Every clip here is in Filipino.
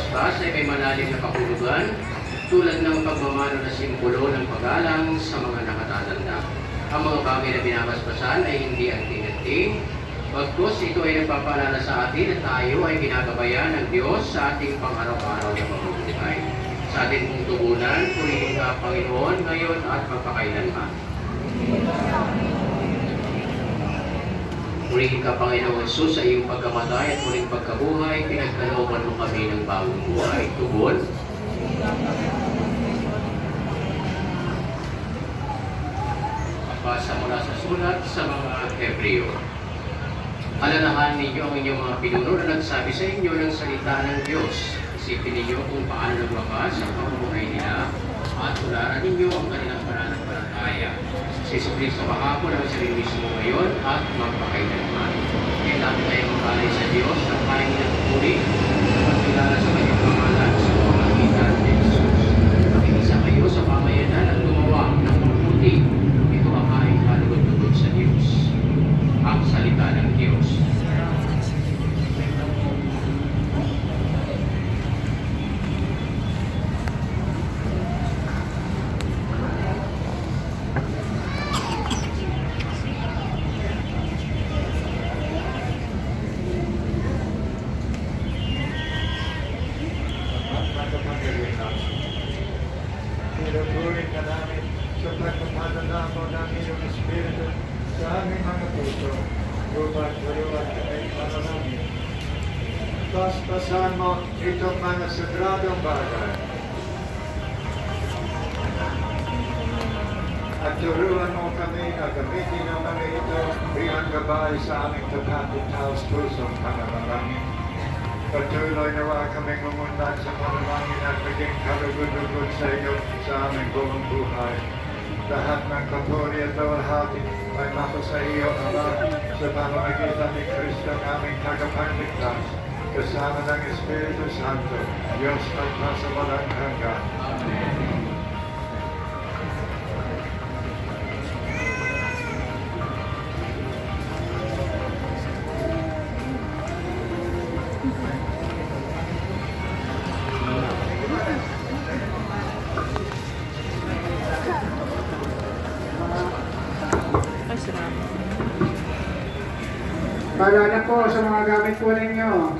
basbas ay may malalim na kahulugan tulad ng pagmamano na simbolo ng paggalang sa mga nakatatanda. Ang mga bagay na binabasbasan ay hindi anting-anting, bagkus ito ay nagpapaalala sa atin na tayo ay ginagabayan ng Diyos sa ating pang-araw-araw na pamumuhay. Sa ating pong tugunan, purihin ka, Panginoon, ngayon at magpakailanman. Purihin ka, Panginoon Jesus, sa iyong pagkamatay at muling pagkabuhay, pinagkalooban mo kami ng bagong buhay. Tugon. Basa mula sa sulat sa mga Hebreo. Alalahanin ninyo ang inyong mga pinuno na nagsabi sa inyo ng salita ng Diyos. Isipin ninyo kung paano nagwakas ang pamumuhay nila at tularan ninyo ang kanilang pananampalataya. Si Jesucristo kahapon ang sarili mismo ngayon at magpakailanman. Kaya natin tayo magkalay sa Diyos ang kanyang pinagpuri at kilala sa kanyang pangalan sa pamamagitan ni Jesus. Makiisa kayo sa pamayanan at gumawa ng mabuti. Ito ang aking kalugod-lugod sa Diyos. Ang salita ng Diyos. Pinagpurin ka namin sa pagpapadalamo ng iyong Espiritu sa aming mga puso, upang turuan kami para namin. Paspasan mo itong mga sagradong bagay at turuan mo kami na gamitin ang mga ito bilang gabay sa aming tapat at taos pusong panalangin. Patuloy nawa kaming umunlad sa panalangin at maging kalugod-lugod sa iyo sa aming buong buhay. Lahat ng kapuri at bawalhati ay mako sa iyo, Ama, sa pamamagitan ni Kristo ang aming tagapagligtas, kasama ng Espiritu Santo, Diyos at masawalang hanggan. Amen. Paalala po sa mga gamit po ninyo.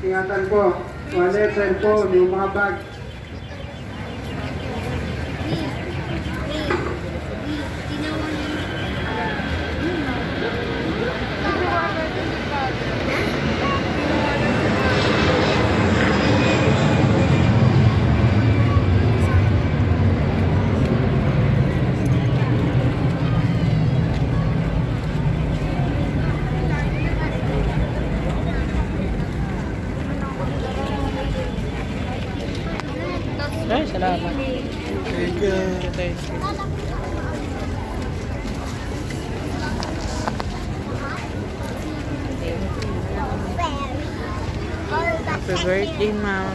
Ingatan po. Wallet, cellphone, yung mga bag. Ay, salamat. Thank you. Thank you. Happy birthday, Mama.